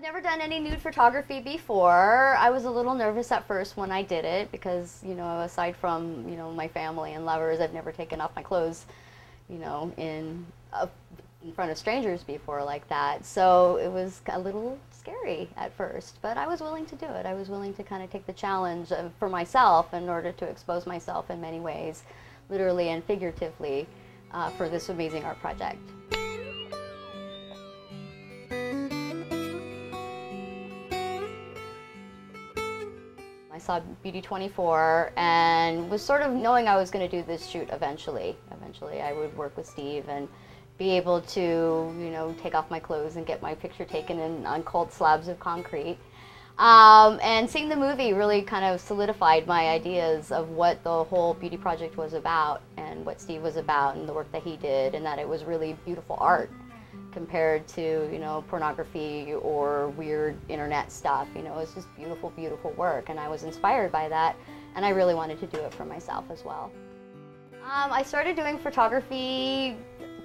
never done any nude photography before. I was a little nervous at first when I did it because, aside from, my family and lovers, I've never taken off my clothes, in front of strangers before like that. So it was a little scary at first, but I was willing to do it. I was willing to kind of take the challenge for myself in order to expose myself in many ways, literally and figuratively, for this amazing art project. I saw Beauty 24 and was sort of knowing I was going to do this shoot eventually. Eventually I would work with Steve and be able to, take off my clothes and get my picture taken on cold slabs of concrete. And seeing the movie really kind of solidified my ideas of what the whole beauty project was about and what Steve was about and the work that he did, and that it was really beautiful art compared to, pornography or weird internet stuff. It's just beautiful, beautiful work, and I was inspired by that, and I really wanted to do it for myself as well. I started doing photography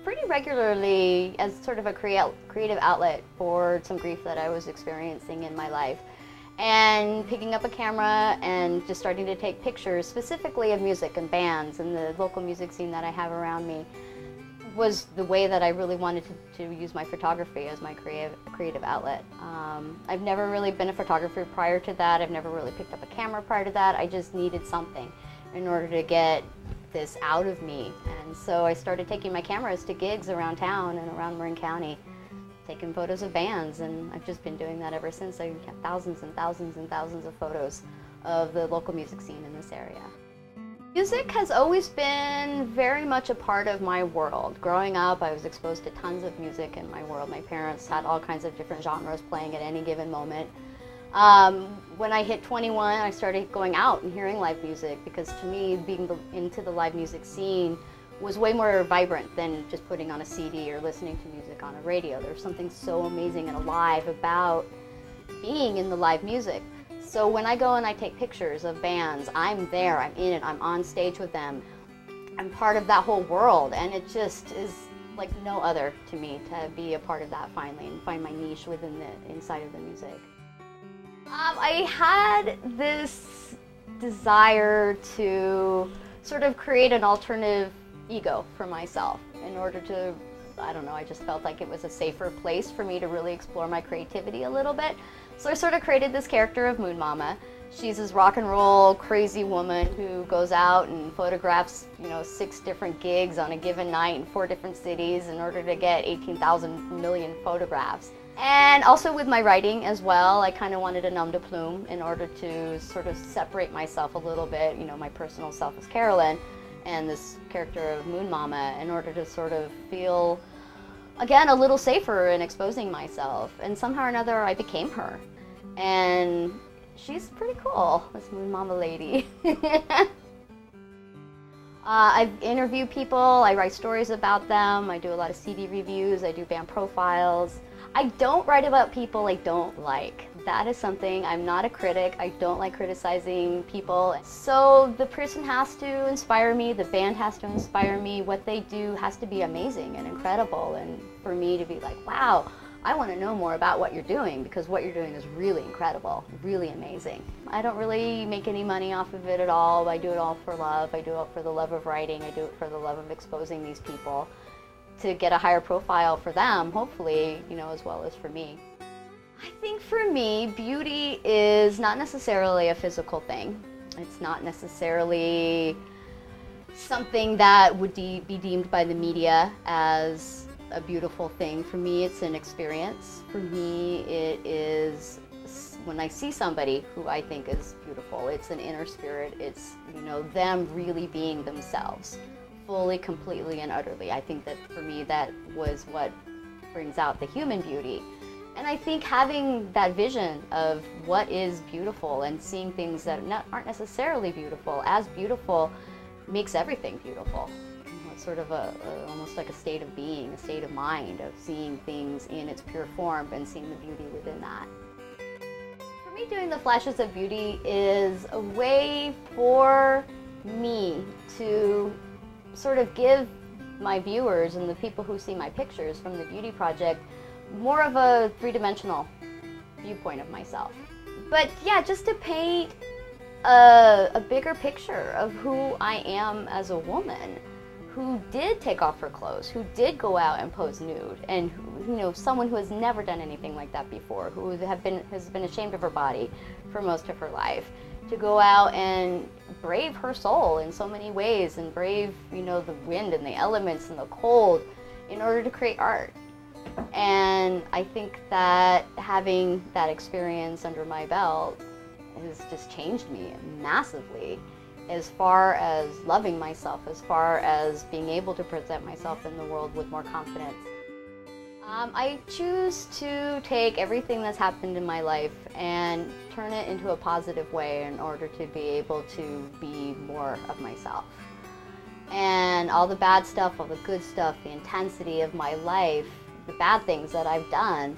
pretty regularly as sort of a creative outlet for some grief that I was experiencing in my life, and picking up a camera and just starting to take pictures specifically of music and bands and the local music scene that I have around me was the way that I really wanted to use my photography as my creative outlet. I've never really been a photographer prior to that. I've never really picked up a camera prior to that. I just needed something in order to get this out of me. And so I started taking my cameras to gigs around town and around Marin County, taking photos of bands, and I've just been doing that ever since. I've got thousands and thousands and thousands of photos of the local music scene in this area. Music has always been very much a part of my world. Growing up, I was exposed to tons of music in my world. My parents had all kinds of different genres playing at any given moment. When I hit 21, I started going out and hearing live music, because to me, being into the live music scene was way more vibrant than just putting on a CD or listening to music on a radio. There's something so amazing and alive about being in the live music. So when I go and I take pictures of bands, I'm there, I'm in it, I'm on stage with them. I'm part of that whole world, and it just is like no other to me to be a part of that finally and find my niche within inside of the music. I had this desire to sort of create an alternative ego for myself in order to, I don't know, I just felt like it was a safer place for me to really explore my creativity a little bit. So I sort of created this character of Moonmama. She's this rock and roll crazy woman who goes out and photographs, 6 different gigs on a given night in 4 different cities in order to get 18,000 million photographs. And also with my writing as well, I kind of wanted a nom de plume in order to sort of separate myself a little bit, my personal self as Carolyn and this character of Moonmama, in order to sort of feel, again, a little safer in exposing myself. And somehow or another, I became her. And she's pretty cool, this Moonmama lady. I interview people, I write stories about them, I do a lot of CD reviews, I do band profiles. I don't write about people I don't like. That is something, I'm not a critic, I don't like criticizing people. So the person has to inspire me, the band has to inspire me, what they do has to be amazing and incredible, and for me to be like, wow, I want to know more about what you're doing, because what you're doing is really incredible, really amazing. I don't really make any money off of it at all. I do it all for love. I do it for the love of writing. I do it for the love of exposing these people to get a higher profile for them, hopefully, as well as for me. I think for me, beauty is not necessarily a physical thing. It's not necessarily something that would be deemed by the media as a beautiful thing. For me, it's an experience. For me, it is when I see somebody who I think is beautiful. It's an inner spirit. It's, them really being themselves, fully, completely, and utterly. I think that for me, that was what brings out the human beauty. And I think having that vision of what is beautiful and seeing things that aren't necessarily beautiful as beautiful makes everything beautiful. It's sort of almost like a state of being, a state of mind, of seeing things in its pure form and seeing the beauty within that. For me, doing the flashes of beauty is a way for me to sort of give my viewers and the people who see my pictures from the beauty project more of a three-dimensional viewpoint of myself. But yeah, just to paint a bigger picture of who I am as a woman who did take off her clothes, who did go out and pose nude, and who, you know, someone who has never done anything like that before, who has been ashamed of her body for most of her life, to go out and brave her soul in so many ways and brave, you know, the wind and the elements and the cold in order to create art. And I think that having that experience under my belt has just changed me massively, as far as loving myself, as far as being able to present myself in the world with more confidence. I choose to take everything that's happened in my life and turn it into a positive way in order to be able to be more of myself. And all the bad stuff, all the good stuff, the intensity of my life, the bad things that I've done,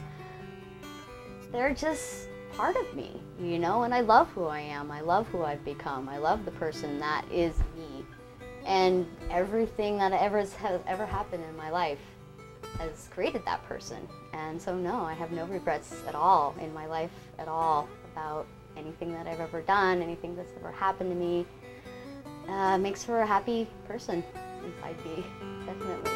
they're just part of me, you know, and I love who I am. I love who I've become. I love the person that is me. And everything that has ever happened in my life has created that person. And so no, I have no regrets at all in my life at all about anything that I've ever done, anything that's ever happened to me. Makes for a happy person inside me, definitely.